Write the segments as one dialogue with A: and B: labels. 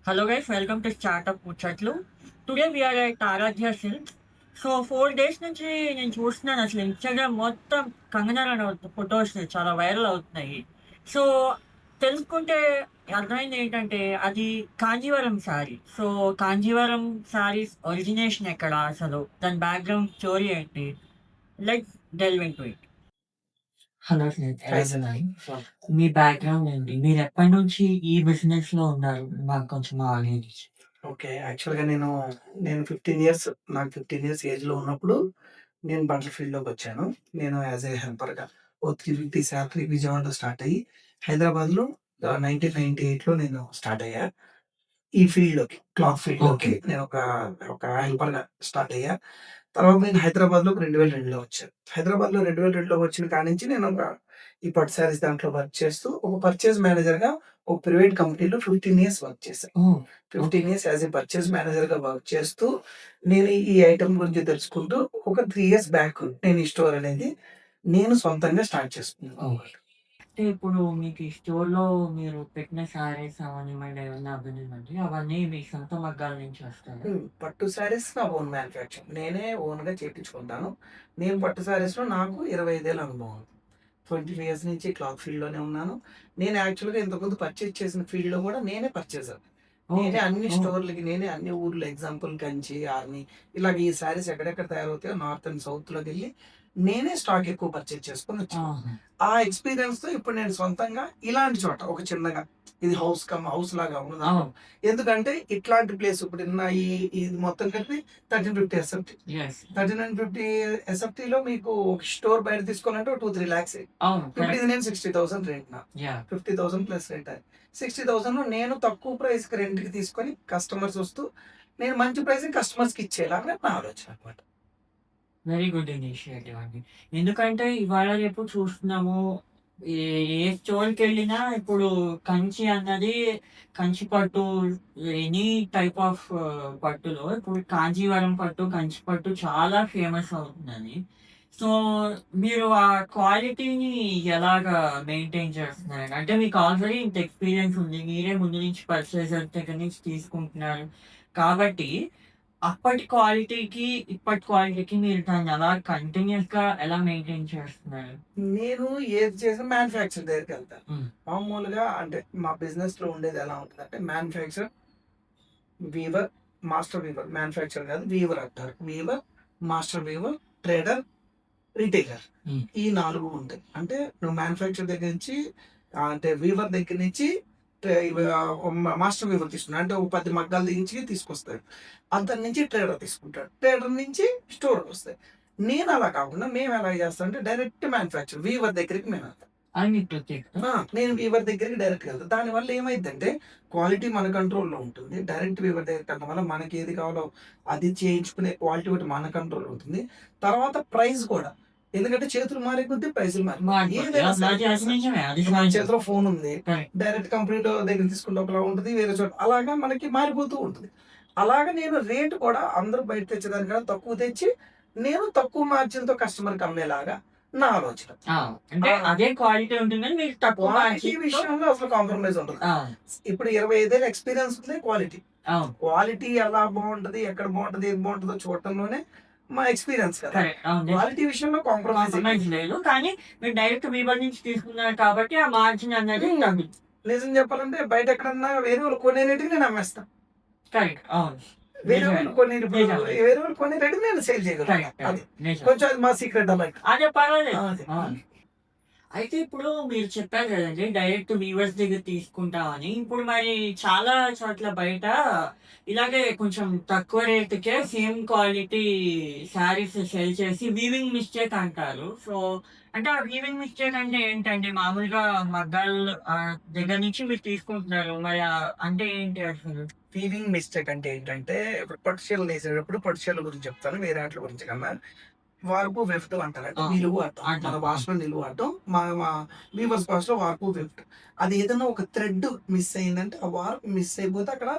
A: Hello guys, welcome to Startup Muchatlu. Today we are at Aradhya Silks. So 4 days నుంచి నేను చూస్తున్నాను అసలు Instagram మొత్తం కంగనా రనౌత్ ఫోటోస్ చాలా వైరల్ అవుతున్నాయి. సో తెలుసుకుంటే అర్థమైంది ఏంటంటే అది కాంజీవరం శారీ. సో కాంజీవరం శారీస్ ఒరిజినేషన్ ఎక్కడ అసలు? దాని బ్యాక్‌గ్రౌండ్ స్టోరీ ఏంటి? Let's delve into it. Hello స్నేహితులు ఎలా
B: హాయ్ సార్.
A: ఉన్నారు? మీ బ్యాక్‌గ్రౌండ్ ఏంటి? మీరెప్పటి నుంచి ఈ బిజినెస్‌లో ఉన్నారు? మాకు కొంచెం నాలెడ్జ్
B: ఓకే. యాక్చువల్‌గా నేను 15 ఇయర్స్ నాకు 15 ఇయర్స్ ఏజ్‌లో ఉన్నప్పుడు నేను బట్టల ఫీల్డ్‌లోకొచ్చాను. నేను యాస్ ఎ హెల్పర్‌గా ఓ 350 శాలరీ విజయవాడలో స్టార్ట్ అయ్యి హైదరాబాద్‌లో 1998లో నేను స్టార్ట్ అయ్యా. ఈ ఫీల్డ్‌లోకి క్లాత్
A: ఓకే.
B: ఫీల్డ్‌లోకి నేను ఒక హెల్పర్‌గా స్టార్ట్ అయ్యా. తర్వాత నేను హైదరాబాద్‌లోకి 2002లో వచ్చాను. హైదరాబాద్‌లో 2002లో వచ్చిన కాడి నుంచి ఈ పట్టు శారీస్ దాంట్లో వర్క్ చేస్తూ ఒక పర్చేజ్ మేనేజర్‌గా ఒక ప్రైవేట్ కంపెనీలో 15 ఇయర్స్ వర్క్ చేశా.
A: Oh! Okay.
B: 15 years as a purchase మేనేజర్‌గా వర్క్ చేస్తూ, నేను ఈ ఐటెమ్ గురించి తెలుసుకుంటూ ఒక 3 ఇయర్స్ బ్యాక్ నేను ఈ స్టోర్ అనేది నేను సొంతంగా స్టార్ట్ చేసుకున్నాను.
A: ఓకే. అంటే ఇప్పుడు మీకు ఈ స్టోర్‌లో మీరు పెట్టిన శారీస్ అవనివ్వండి, ఏమన్నా అవ్వనివ్వండి, అవన్నీ మీ సొంత మగ్గాల నుంచి వస్తాయా?
B: పట్టు శారీస్ నా ఓన్ మ్యానుఫ్యాక్చరింగ్. నేనే ఓన్‌గా చేపించుకుంటాను. నేను పట్టు శారీస్‌లో నాకు 25 ఏళ్ల అనుభవం. 25 ఇయర్స్ నుంచి క్లాత్ ఫీల్డ్‌లోనే ఉన్నాను. నేను యాక్చువల్‌గా ఇంతకుముందు పర్చేజ్ చేసిన ఫీల్డ్‌లో కూడా నేనే పర్చేజర్.
A: ఓహ్!
B: నేనే అన్ని
A: ఓహ్!
B: స్టోర్‌లకి, నేనే అన్ని ఊర్లు ఎగ్జాంపుల్ కంచి, ఆర్మీ ఇలాగ ఈ శారీస్ ఎక్కడెక్కడ తయారవుతాయో నార్త్ అండ్ సౌత్‌లోకెళ్ళి నేనే స్టాక్ ఎక్కువ పర్చేజ్ చేసుకొనొచ్చాను.
A: ఆహా!
B: ఆ ఎక్స్‌పీరియన్స్‌తో ఇప్పుడు నేను సొంతంగా ఇలాంటి చోట ఒక చిన్నగా ఇది హౌస్ లాగా ఉన్నదాంట్లో
A: అవును.
B: ఎందుకంటే ఇట్లాంటి ప్లేస్ ఇప్పుడున్న ఇది మొత్తం కలిపి 1350 ఎస్ఎఫ్టీ.
A: యెస్.
B: 1350 ఎస్ఎఫ్టీలో మీకు ఒక స్టోర్ బయట తీసుకోవాలంటే ఒక 2, 3 లాక్స్.
A: అవును.
B: ఇప్పుడు ఇది
A: కరెక్ట్.
B: నేను 60,000 రెంట్‌న.
A: యాహ్!
B: 50,000 plus rent. 60,000లో నేను తక్కువ ప్రైస్‌కి రెంట్‌కి తీసుకొని కస్టమర్స్ వస్తూ నేను మంచి ప్రైస్‌కి కస్టమర్స్‌కి ఇచ్చేలాగా నా ఆలోచన అన్నమాట.
A: వెరీ గుడ్ ఇనిషియేటివ్ అండి. ఎందుకంటే ఇవాళ రేపు చూస్తున్నాము. ఏ ఏ స్టోర్‌కెళ్ళినా ఇప్పుడు కంచి అన్నది కంచి పట్టు ఎనీ టైప్ ఆఫ్ పట్టులో ఇప్పుడు కాంజీవరం పట్టు, కంచి పట్టు చాలా ఫేమస్ అవుతుందని. సో, మీరు ఆ క్వాలిటీని ఎలాగా మెయింటైన్ చేస్తున్నారండి? అంటే మీకు ఆల్రెడీ ఇంత ఎక్స్‌పీరియన్స్ ఉంది. మీరే ముందు నుంచి పర్చేసర్ దగ్గర నుంచి తీసుకుంటున్నారు. కాబట్టి అప్పటి క్వాలిటీకి, ఇప్పటి క్వాలిటీకి మీరు దాన్ని అలా కంటిన్యూయస్‌గా ఎలా మెయింటైన్ చేస్తున్నారు?
B: నేను ఏది చేసినా మ్యానుఫ్యాక్చర్ దగ్గరికెళ్తా.
A: హ్మ్.
B: మామూలుగా అంటే మా బిజినెస్‌లో ఉండేది ఎలా ఉంటదంటే manufacture, weaver, master weaver. Manufacture కాదు వీవర్ అంటారు. Weaver, master weaver, trader, retailer.
A: Hmm.
B: ఈ 4 ఉంటాయి. అంటే నువ్వు మ్యానుఫ్యాక్చర్ దగ్గర నుంచి అంటే వీవర్ దగ్గర నుంచి మాస్టర్ వీవర్ తీసుకున్నాడు. అంటే ఒక 10 మగ్గాలు దించి తీసుకొస్తాడు. అతని నుంచి ట్రేడర్ తీసుకుంటాడు. ట్రేడర్ నుంచి స్టోర్‌కొస్తాయి. నేను అలా కాకుండా మేము ఎలా చేస్తామంటే డైరెక్ట్ మ్యానుఫ్యాక్చర్ వీవర్ దగ్గరికి మేమెళ్తాం.
A: అన్ని ప్రత్యేకత.
B: నేను వీవర్ దగ్గరికి డైరెక్ట్‌గా వెళ్తా. దానివల్ల ఏమైద్దంటే క్వాలిటీ మన కంట్రోల్‌లో ఉంటుంది. డైరెక్ట్ వీవర్ దగ్గరికి వెళ్ళడం వల్ల మనకేది కావాలో అది చేయించుకునే క్వాలిటీ ఒకటి మన కంట్రోల్‌లో ఉంటుంది. తర్వాత ప్రైస్ కూడా. ఎందుకంటే చేతులు మారే కొద్దీ ప్రైసులు మారిపోతాయి.
A: మారిపోతాయి.
B: ఏదైనా సరే.
A: అది నిజమే. అది
B: ఇప్పుడు మన
A: సహజం.
B: చేతిలో ఫోన్ ఉంది.
A: కరెక్ట్.
B: డైరెక్ట్ కంపెనీలో దగ్గర తీసుకుంటే ఒకలా ఉంటది. వేరే చోట అలాగా మనకి మారిపోతూ ఉంటుంది. అలాగా నేను రేట్ కూడా అందరూ బయట తెచ్చేదానికన్నా తక్కువ తెచ్చి, నేను తక్కువ మార్జిన్‌తో కస్టమర్‌కి అమ్మేలాగా నా ఆలోచన.
A: ఆ! అంటే
B: ఆ!
A: అదే క్వాలిటీ ఉంటుంది గానీ మీరు తక్కువ
B: క్వాలిటీ
A: మార్జిన్‌తో
B: విషయంలో అసలు కాంప్రమైజ్ ఉండదు.
A: ఆ!
B: ఇప్పుడు 25 ఏళ్ల ఎక్స్‌పీరియన్స్ ఉంది క్వాలిటీ.
A: అవును.
B: క్వాలిటీ ఎలా బావుంటది, ఎక్కడ బావుంటది, ఏది బావుంటదో చూడటంలోనే మా ఎక్స్‌పీరియన్స్ కదా!
A: కరెక్ట్. అవును.
B: క్వాలిటీ విషయంలో కాంప్రమైజ్ ఏం
A: కాంప్రమైజ్
B: లేదు.
A: లేదు. కానీ మీరు డైరెక్ట్ వీవర్ నుంచి తీసుకున్నారు కాబట్టి ఆ మార్జిన్ అనేది
B: హ్మ్.
A: తగ్గుతుంది.
B: నిజం చెప్పాలంటే బయట ఎక్కడన్నా వేరే వాళ్ళు కొనే రేటుకి నేను అమ్మేస్తా.
A: కరెక్ట్. అవును.
B: వేరే
A: నిజమే.
B: వాళ్ళు కొనే ఇప్పుడు
A: నిజమే.
B: వేరే వాళ్ళు కొనే రేటుకి నేను సేల్ చేయగలుగుతా.
A: కరెక్ట్.
B: అది.
A: కరెక్ట్. నిజం.
B: కొంచెం అది మా సీక్రెట్ అన్నట్టు.
A: అదే పర్వాలేదు.
B: అది.
A: ఆ! అయితే ఇప్పుడు మీరు చెప్పారు కదండీ! డైరెక్ట్ వీవర్స్ దగ్గర తీసుకుంటామని. ఇప్పుడు మరి చాలా చోట్ల బయట ఇలాగే కొంచెం తక్కువ రేట్‌కే సేమ్ క్వాలిటీ శారీస్ సెల్ చేసి వీవింగ్ మిస్టేక్ అంటారు. సో, అంటే ఆ వీవింగ్ మిస్టేక్ అంటే ఏంటండి? మామూలుగా మగ్గాలు దగ్గర నుంచి మీరు తీసుకుంటున్నారు. మరి అంటే ఏంటి అసలు?
B: వీవింగ్ మిస్టేక్ అంటే ఏంటంటే, ఇప్పుడు పట్టు చీరలు నేసేటప్పుడు పట్టు చీరల గురించి చెప్తాను. వేరే ఆటిల గురించి కన్నా. వార్పు, వెఫ్ట్ అంటారు. అంటే
A: ఆ!
B: నిలువు అద్దం. మన
A: అంటాం. ఆ!
B: భాషలో నిలువు అద్దం. మా మా వీవర్స్ భాషలో వార్పు, వెఫ్ట్. అది ఏదైనా ఒక థ్రెడ్ మిస్ అయిందంటే, ఆ వార్ప్ మిస్ అయిపోతే అక్కడ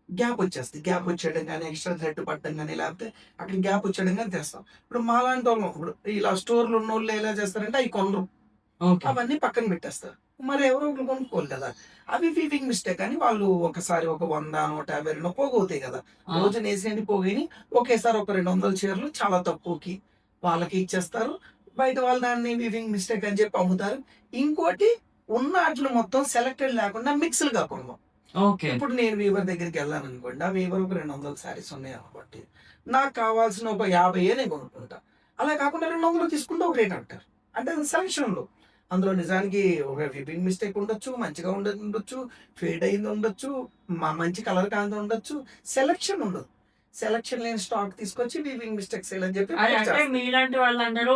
B: గ్యాప్ వచ్చేస్తది. గ్యాప్ వచ్చేయడం గాని, ఎక్స్‌ట్రా థ్రెడ్ పడడం గాని, లేకపోతే అక్కడ గ్యాప్ వచ్చేయడం గాని తెస్తాం. ఇప్పుడు మాలాంటోళ్ళం ఇప్పుడు ఇలా స్టోర్‌లో ఉన్నోళ్ళు ఎలా చేస్తారంటే అయి కొనరు.
A: ఓకే.
B: అవన్నీ పక్కన పెట్టేస్తారు. మరి ఎవరో ఒకరు కొనుక్కోవాలి కదా! అవి వీవింగ్ మిస్టేక్ అని వాళ్ళు ఒకసారి ఒక 100, 150 పోగవుతాయి కదా!
A: ఆ!
B: రోజు నేసినవి పోగాయి. ఒకేసారి ఒక 200 చీరలు చాలా తక్కువకి వాళ్ళకి ఇచ్చేస్తారు. బయట వాళ్ళు దాన్ని వీవింగ్ మిస్టేక్ అని చెప్పి అమ్ముతారు. ఇంకోటి ఉన్న ఆటిలో మొత్తం సెలెక్టెడ్ లేకుండా మిక్స్‌లుగా కొనడం.
A: ఓకే.
B: ఇప్పుడు నేను వీవర్ దగ్గరికెళ్ళాననుకోండి. ఆ వీవర్ ఒక 200 శారీస్ ఉన్నాయనుకోండి. నాకు కావాల్సిన ఒక 50 నేను కొనుక్కుంటా. అలా కాకుండా 200 తీసుకుంటే ఒక రేట్ అంటారు. అంటే అది సెలక్షన్‌లో. అందులో నిజానికి ఒక విపింగ్ మిస్టేక్ ఉండొచ్చు, మంచిగా ఉండొచ్చు, ఫేడ్ అయింది ఉండొచ్చు, మంచి కలర్ కానిది ఉండొచ్చు. సెలక్షన్ ఉండదు. సెలక్షన్ లేని స్టాక్ తీసుకొచ్చి వీవింగ్ మిస్టేక్ సేల్ అని చెప్పి
A: అది
B: పోస్ట్
A: అంటే
B: చేస్తారు.
A: మీలాంటి వాళ్ళందరూ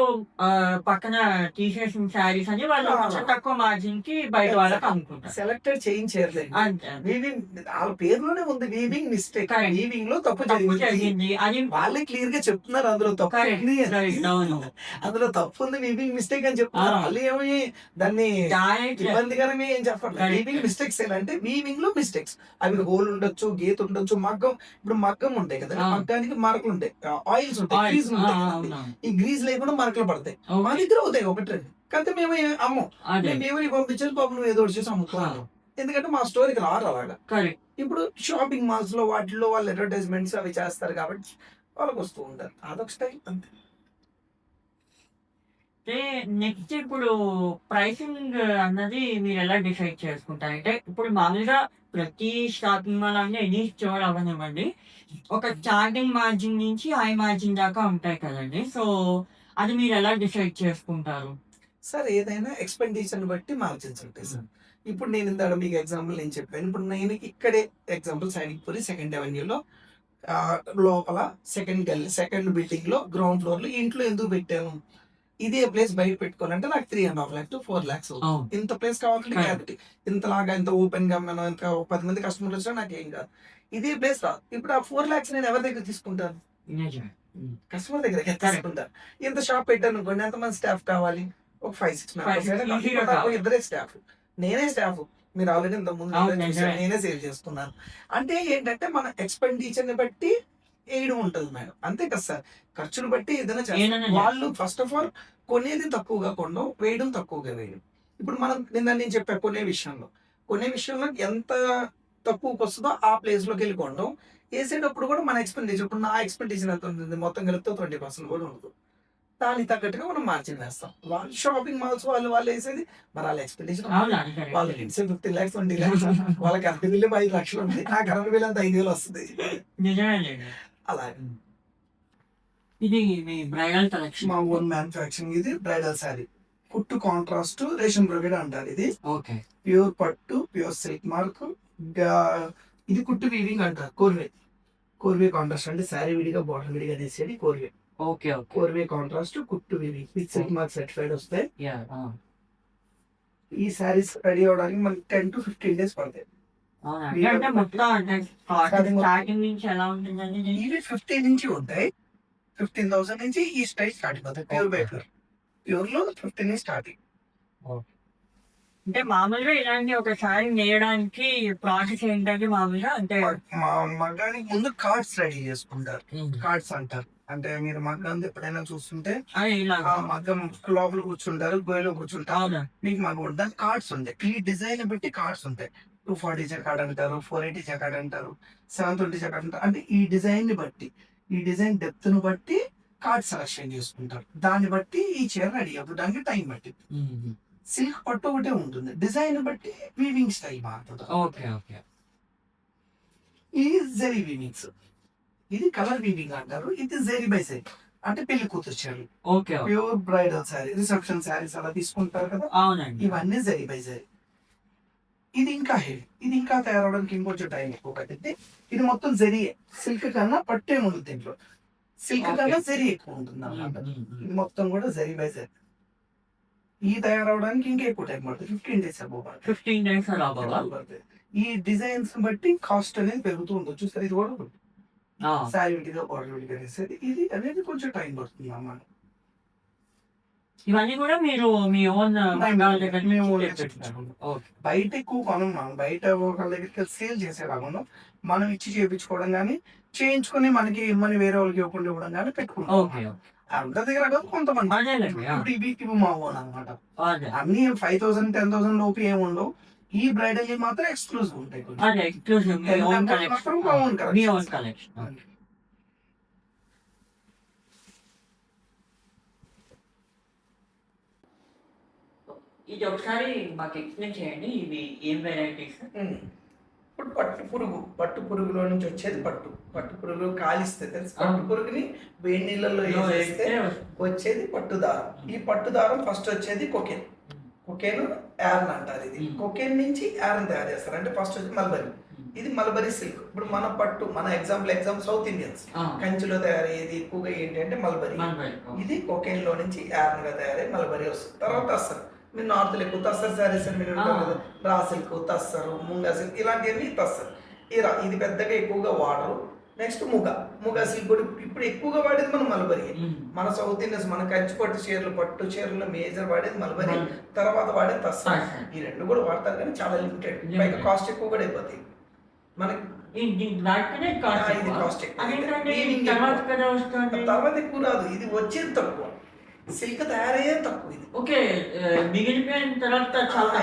A: పక్కన తీసేసిన శారీస్ అని వాళ్ళు కొంచెం
B: ఆ!
A: తక్కువ మార్జిన్‌కి బయట వాళ్ళకి
B: ఎగ్జాక్ట్.
A: అమ్ముకుంటారు.
B: సెలెక్టెడ్ చేయించారులెండి.
A: అంతే. అంతే.
B: వీవింగ్ ఆళ్ళ పేరులోనే ఉంది వీవింగ్ మిస్టేక్.
A: కరెక్ట్.
B: వీవింగ్‌లో తప్పు
A: తప్పు
B: జరిగింది.
A: జరిగింది. అది
B: వాళ్ళే క్లియర్‌గా చెప్తున్నారు అందులో
A: కరెక్ట్.
B: తప్పుంది అని.
A: రైట్. అవును.
B: అందులో తప్పుంది వీవింగ్ మిస్టేక్ అని
A: ఆ!
B: చెప్తున్నారు. ఆళ్ళు ఏమి దాన్ని
A: డైరెక్ట్
B: ఇబ్బందికరంగా ఏం చెప్పట్లేదు.
A: కరెక్ట్.
B: వీవింగ్ మిస్టేక్స్ అంటే వీవింగ్‌లో మిస్టేక్స్. అవి హోల్ ఉండొచ్చు, గీత ఉండొచ్చు, మగ్గం ఇప్పుడు మగ్గం ఉంటాయి కదండీ!
A: ఆ!
B: మగ్గానికి మరకలుంటాయి. ఆయిల్స్ ఉంటాయి.
A: ఆయిల్స్.
B: గ్రీజులు
A: ఆ!
B: ఉంటాయి
A: ఆ!
B: కదండీ!
A: అవునవును.
B: ఈ గ్రీజ్ లేకుండా మరకలు పడతాయి. మా
A: ఓకే.
B: దగ్గర అవుతాయి 1, 2 కాకపోతే మేము అమ్మం.
A: అదే.
B: మేము ఎవరికి పంపించేసి పాపం నువ్వు ఏదో ఒకటి చేసి అమ్ముకో
A: ఆ!
B: అంటాం. ఎందుకంటే మా స్టోర్‌కి రారు అలాగా.
A: కరెక్ట్.
B: ఇప్పుడు షాపింగ్ మాల్స్‌లో వాటిల్లో వాళ్ళు అడ్వర్టైజ్‌మెంట్స్ అవి చేస్తారు కాబట్టి వాళ్ళకొస్తూ ఉంటారు. అదొక స్టైల్ అంతే.
A: అయితే నెక్స్ట్ ఇప్పుడు ప్రైసింగ్ అన్నది మీరెలా డిసైడ్ చేసుకుంటారు? అంటే ఇప్పుడు మామూలుగా ప్రతి షాపింగ్ మాల్ అంటే ఎనీ స్టోర్ అవ్వనివ్వండి. ఒక స్టార్టింగ్ మార్జిన్ నుంచి హై మార్జిన్ దాకా ఉంటాయి కదండీ! సో, అది మీరెలా డిసైడ్ చేసుకుంటారు?
B: సార్ ఏదైనా ఎక్స్‌పెండిచర్‌ని బట్టి మార్జిన్స్ ఉంటాయి సార్. ఇప్పుడు నేను ఇందాక మీకు ఎగ్జాంపుల్ నేను చెప్పాను. ఇప్పుడు నేను ఇక్కడే ఎగ్జాంపుల్ సైనిక్‌పురి సెకండ్ అవెన్యూలో లోపల సెకండ్ బిల్డింగ్‌లో గ్రౌండ్ ఫ్లోర్‌లో ఇంట్లో ఎందుకు పెట్టాను? ఇదే ప్లేస్ బయట పెట్టుకోవాలంటే నాకు 3,50,000-4,00,000 అవుతుంది.
A: అవును.
B: ఇంత ప్లేస్ కావాలంటే
A: కరెక్ట్.
B: గ్యారంటీ. ఇంతలాగా ఇంత ఓపెన్‌గా మనం ఇంత 10 మంది కస్టమర్లు వచ్చినా నాకేం కాదు. ఇదే ప్లేస్ రాదు. ఇప్పుడు ఆ 4,00,000 నేను ఎవరి దగ్గర తీసుకుంటాను?
A: నిజమే. హ్మ్.
B: కస్టమర్ దగ్గరకే
A: కరెక్ట్.
B: తీసుకుంటాను. ఇంత షాప్ పెట్టాననుకోండి ఎంతమంది స్టాఫ్ కావాలి? ఒక 5, 6
A: 5,
B: మెంబర్స్
A: 6
B: అయినా కావాలి.
A: ఈజీగా
B: ఇప్పుడు నాకు
A: కావాలి.
B: ఇద్దరే స్టాఫ్. నేనే స్టాఫ్. మీరు ఆల్రెడీ ఇంతకుముందు
A: అవును.
B: వీడియో చూసారు.
A: నిజమే.
B: నేనే సేల్ చేసుకున్నాను. అంటే ఏంటంటే మన ఎక్స్‌పెండిచర్‌ని బట్టి ఏయడం ఉంటది మేడం. అంతే కదా సార్! ఖర్చును బట్టి ఏదైనా చేస్తాం.
A: ఏదైనా చేస్తాం.
B: వాళ్ళు ఫస్ట్ ఆఫ్ ఆల్ కొనేది తక్కువగా కొనడం, వేయడం తక్కువగా వేయడం. ఇప్పుడు మనం నేను చెప్పా కొనే విషయంలో. కొనే విషయంలో ఎంత తక్కువకొస్తదో ఆ ప్లేస్‌లోకెళ్ళి కొనడం. ఏసేటప్పుడు కూడా మన ఎక్స్‌పెండిచర్ ఇప్పుడు నా ఎక్స్‌పెండిచర్ ఎంత ఉంటుంది? మొత్తం కలిపితే 20% కూడా ఉండదు. దానికి తగ్గట్టుగా మనం మార్జిన్ వేస్తాం. వాళ్ళు షాపింగ్ మాల్స్ వాళ్ళేసేది మరి ఆళ్ళ ఎక్స్‌పెండిచర్
A: అవును.
B: ఉంటుంది.
A: అది
B: వాళ్ళ
A: కరెక్టే.
B: రెంట్సే 15,00,000, 20,00,000 వాళ్ళకి కరెంట్ బిల్లేమో 5,00,000 ఉంది. నా కరెంట్ బిల్ ఎంత 5,000 వస్తది.
A: నిజమేలెండి.
B: అలాగ.
A: హ్మ్. ఇది మీ బ్రైడల్ కలెక్షన్.
B: మా ఓన్ మ్యానుఫ్యాక్చరింగ్ ఇది బ్రైడల్ శారీ. కుట్టు కాంట్రాస్ట్ రేషన్ బ్రొకేడ్ అంటారు ఇది.
A: ఓకే.
B: ప్యూర్ పట్టు, ప్యూర్ సిల్క్ మార్క్ ఇంకా ఇది కుట్టు వీవింగ్ అంటారు. కోర్వే. కోర్వే కాంట్రాస్ట్ అంటే శారీ విడిగా, బార్డర్ విడిగా నేసేది కోర్వే.
A: ఓకే. ఓకే.
B: కోర్వే కాంట్రాస్ట్ కుట్టు weaving. With silk mark certified వస్తాయి.
A: యాహ్! ఆ!
B: ఈ శారీస్ రెడీ అవ్వడానికి మనకి 10-15 డేస్ పడతాయి.
A: అవునా? అంటే
B: వీవర్
A: అంటే
B: బట్టి
A: మొత్తం అంటే
B: శారీ మొత్తం
A: స్టార్టింగ్ నుంచి ఎలా ఉంటుందండి ఇది?
B: ఇవి 15 నుంచి ఉంటాయి. 15,000 నుంచి ఈ స్టైల్ స్టార్టింగ్ అవుతాయి. Pure by
A: okay.
B: ప్యూర్. ప్యూర్‌లో 15 నుంచి స్టార్టింగ్.
A: ఓకే. అంటే మామూలుగా ఇలాంటి ఒక సారీ నేయడానికి ప్రాసెస్ ఏంటంటే మామూలుగా అంటే
B: మా మగ్గానికి ముందు కార్డ్స్ రెడీ చేసుకుంటారు.
A: హ్మ్.
B: కార్డ్స్ అంటారు. అంటే మీరు మగ్గంది ఎప్పుడైనా చూస్తుంటే
A: అది
B: ఆ
A: ఇలాగా.
B: మగ్గం లోపల కూర్చుంటారు. గొయ్యిలో కూర్చుంటారు.
A: అవునా?
B: మీకు మగ్గం ఉండదు. దానికి కార్డ్స్ ఉంటాయి. ఈ డిజైన్ బట్టి కార్డ్స్ ఉంటాయి. 240 జకార్డ్ అంటారు. 480 జకార్డ్ అంటారు. 720 జకార్డ్ అంటారు. అంటే ఈ డిజైన్‌ని బట్టి, ఈ డిజైన్ డెప్త్‌ని బట్టి కార్డ్ సెలక్షన్ చేసుకుంటారు. దాన్ని బట్టి ఈ చీర రెడీ అవ్వడానికి టైం పట్టిద్ది.
A: హుహు.
B: సిల్క్ పట్టు ఒకటే ఉంటుంది. డిజైన్ బట్టి వీవింగ్ స్టైల్ మారుతది.
A: ఓకే. ఓకే.
B: ఇది జెరీ వీవింగ్స్. ఇది కలర్ వీవింగ్ అంటారు. ఇది జెరీ బై జెరీ. అంటే పెళ్లి కూతురు చీరలు.
A: Okay. Okay.
B: Pure bridal sari, reception saris అలా తీసుకుంటారు కదా!
A: అవునండి.
B: ఇవన్నీ జెరీ బై జెరీ. ఇది ఇంకా హెవీ. ఇది ఇంకా తయారవ్వడానికి ఇంకొంచెం టైం ఎక్కువ పట్టిద్ది. ఇది మొత్తం జెరీయే. సిల్క్ కన్నా పట్టేముండదు దీంట్లో. Silk
A: okay.
B: కన్నా జెరీ ఎక్కువ
A: హ్మ్.
B: ఉంటుందన్నమాట.
A: హ్మ్. హ్మ్.
B: ఇది మొత్తం కూడా జెరీ బై జెరీ. ఇది తయారవ్వడానికి ఇంకా ఎక్కువ టైం పడుతుంది. 15 డేస్ అబోవ్ పడుతుంది.
A: 15 డేస్ అలా అవ్వవా?
B: పడుతుంది. ఈ డిజైన్స్ బట్టి కాస్ట్ అనేది పెరుగుతూ ఉండొచ్చు. చూసారా ఇది కూడా
A: ఆ!
B: శారీ విడిగా, బార్డర్ విడిగా వేసేది. ఇది అనేది కొంచెం టైం పడుతుందన్నమాట.
A: ఇవన్నీ కూడా మీరు మీ ఓన్ బంగాళ దగ్గర
B: మేము
A: నుంచి
B: ఓన్‌గా
A: తెప్పించుకుంటారు.
B: చేపించుకుంటాం.
A: ఓకే.
B: బయట ఎక్కువ కొనం మనం. బయట ఒకళ్ళ దగ్గరికి సేల్ చేసేలాగాను మనం ఇచ్చి చేపించుకోవడం గానీ, చేయించుకొని మనకి ఇమ్మని వేరే వాళ్ళకి ఇవ్వకుండా ఇవ్వడం గానీ పెట్టుకుంటాం
A: ఓకే.
B: అన్నమాట.
A: ఓకే.
B: అందరి దగ్గర కాదు, కొంతమంది.
A: అదేలేండి.
B: ఇప్పుడు ఇవి మా ఓన్ అనమాట.
A: అదే.
B: అన్ని 5,000, 10,000 లోపు ఏమి ఉండవు. ఈ బ్రైడల్ మాత్రం ఎక్స్క్లూజివ్ ఉంటాయి కొంచెం.
A: అదే ఎక్స్‌క్లూజివ్ మీ
B: 10
A: ఓన్
B: మెంబర్స్
A: కలెక్షన్.
B: మాత్రం మా ఓన్
A: మీ ఓన్
B: కలెక్షన్స్.
A: కలెక్షన్. ఇది ఒకసారి మాకు ఎక్స్‌ప్లెయిన్ చేయండి. ఇవి ఏం వెరైటీస్?
B: ఇప్పుడు పట్టు పురుగులో నుంచి వచ్చేది పట్టు పురుగు కాలిస్తే తెలుసు. పట్టు పురుగుని వేడి నీళ్ళల్లో వేసేస్తే వచ్చేది పట్టు దారం. ఈ పట్టు దారం ఫస్ట్ వచ్చేది కొకేన్. కొకేన్ యార్న్ అంటారు. ఇది కొకేన్ నుంచి యార్న్ తయారు చేస్తారు. అంటే ఫస్ట్ వచ్చి మల్బరీ. ఇది మల్బరీ సిల్క్. ఇప్పుడు మన పట్టు, మన ఎగ్జాంపుల్ సౌత్ ఇండియన్స్ కంచిలో తయారయ్యేది ఎక్కువగా ఏంటి అంటే మల్బరీ. ఇది కొకేన్ లో నుంచి యార్న్ గా తయారై మల్బరీ వస్తుంది. తర్వాత అస్తారు మీరు నార్త్లో ఎక్కువ తస్సర్ శారీస్ అని మీరు ఉంటారు కదా, raw silk, tussar, munga silk, ఇలాంటివన్నీ తస్సరు. ఇది పెద్దగా ఎక్కువగా వాడరు. నెక్స్ట్ ముగా సిల్క్ కూడా ఇప్పుడు ఎక్కువగా వాడేది మనం మల్బరీ. మన సౌత్ ఇండియన్స్, మన కంచి పట్టు చీరలు మేజర్ వాడేది మల్బరీ, తర్వాత వాడేది తస్సర్. ఈ రెండు కూడా వాడతారు కానీ చాలా లిమిటెడ్, పైగా కాస్ట్ ఎక్కువ కూడా అయిపోతాయి మనకి. ఇది కాస్ట్ తర్వాత ఎక్కువ రాదు, ఇది వచ్చేది తక్కువ, సిల్క్ తయారయ్యేది తక్కువ. ఇది
A: ఓకే, మిగిలిపోయిన తర్వాత చాలా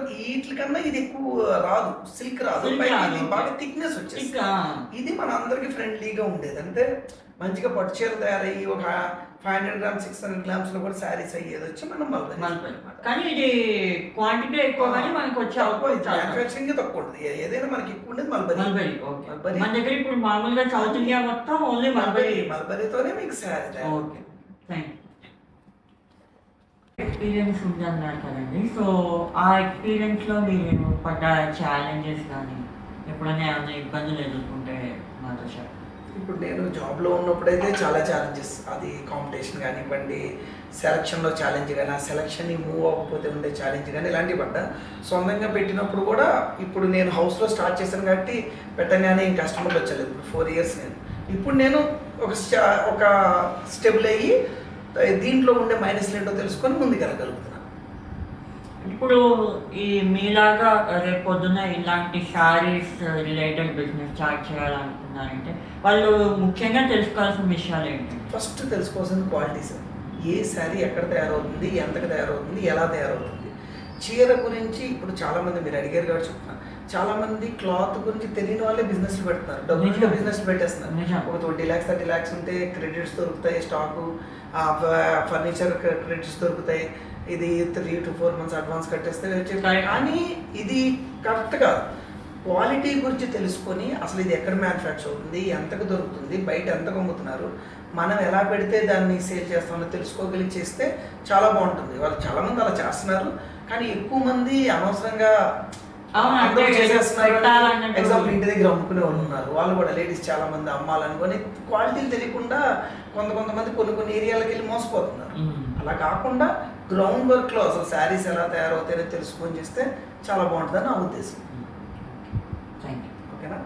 B: వీటికన్నా ఇది ఎక్కువ రాదు, సిల్క్ రాదు, ఇది బాగా థిక్నెస్ వచ్చేది. ఇది మన అందరికి ఫ్రెండ్లీగా ఉండేది. అంటే మంచిగా పట్టు చీర తయారయ్యి ఒక 500 grams 600 grams లో కూడా శారీస్ అయ్యేది వచ్చి మనం మల్బరీ.
A: కానీ ఇది క్వాంటిటీ ఎక్కువ కానీ మనకి వచ్చే
B: మ్యానుఫ్యాక్చరింగ్ తక్కువ ఉంటుంది. ఏదైనా మనకి ఎక్కువ ఉండేది మల్బరీ.
A: మన దగ్గర ఇప్పుడు మామూలుగా సౌత్ ఇండియా మొత్తం ఓన్లీ
B: మల్బరీతోనే మీకు sari.
A: Okay, thank you. Experience ఉందన్నారు కదండి, సో ఆ ఎక్స్పీరియన్స్లో మీరు పడ్డ ఛాలెంజెస్ కానీ ఎప్పుడైనా ఏమైనా ఇబ్బందులు ఎదుర్కొంటే మాతో చెప్పండి.
B: ఇప్పుడు నేను జాబ్లో ఉన్నప్పుడైతే చాలా ఛాలెంజెస్, అది కాంపిటీషన్ కానివ్వండి, సెలక్షన్లో ఛాలెంజ్ కానీ, ఆ సెలక్షన్ని మూవ్ అవ్వకపోతే ఉండే ఛాలెంజ్ కానీ, ఇలాంటివి పడ్డా. సొంతంగా పెట్టినప్పుడు కూడా ఇప్పుడు నేను హౌస్లో స్టార్ట్ చేశాను కాబట్టి పెట్టగానే కస్టమర్లు వచ్చారు. ఇప్పుడు 4 years ఇప్పుడు నేను ఒక స్టెబుల్ అయ్యి దీంట్లో ఉండే మైనస్లు ఏంటో తెలుసుకొని ముందుకెళ్ళగలుగుతున్నాను.
A: ఇప్పుడు ఈ మీలాగా రేపు పొద్దున్న ఇలాంటి శారీస్ రిలేటెడ్ బిజినెస్ స్టార్ట్ చేయాలనుకున్నారంటే వాళ్ళు ముఖ్యంగా తెలుసుకోవాల్సిన విషయాలు ఏంటి?
B: ఫస్ట్ తెలుసుకోవాల్సిన క్వాలిటీస్. ఏ శారీ ఎక్కడ తయారవుతుంది, ఎంతకు తయారవుతుంది, ఎలా తయారవుతుంది. చీర గురించి ఇప్పుడు చాలామంది మీరు అడిగారు కాబట్టి చెప్తున్నారు. చాలామంది క్లాత్ గురించి తెలియని వాళ్ళే బిజినెస్లు పెడుతున్నారు, డబ్బులు బిజినెస్ పెట్టేస్తున్నారు. ఒక 20 lakhs 30 lakhs ఉంటే క్రెడిట్స్ దొరుకుతాయి, స్టాకు ఫర్నిచర్ క్రెడిట్స్ దొరుకుతాయి. ఇది 3 to 4 months అడ్వాన్స్ కట్టేస్తే వచ్చేస్తాయి. కానీ ఇది కరెక్ట్ కాదు. క్వాలిటీ గురించి తెలుసుకొని అసలు ఇది ఎక్కడ మ్యానుఫ్యాక్చర్ అవుతుంది, ఎంతకు దొరుకుతుంది, బయట ఎంతకు అమ్ముతున్నారు, మనం ఎలా పెడితే దాన్ని సేల్ చేస్తామో తెలుసుకోగలిగి చేస్తే చాలా బాగుంటుంది. వాళ్ళు చాలామంది అలా చేస్తున్నారు, కానీ ఎక్కువ మంది అనవసరంగా ఎగ్జాంపుల్ ఇంటి దగ్గర అమ్ముకునే వాళ్ళు ఉన్నారు. వాళ్ళు కూడా లేడీస్ చాలా మంది అమ్మాలనుకొని క్వాలిటీలు తెలియకుండా కొంతమంది కొన్ని ఏరియాలకు వెళ్ళి మోసపోతున్నారు. అలా కాకుండా గ్రౌండ్ వర్క్లో అసలు శారీస్ ఎలా తయారవుతాయో తెలుసుకొని చేస్తే చాలా బాగుంటుందని నా ఉద్దేశం.
A: ఓకేనా?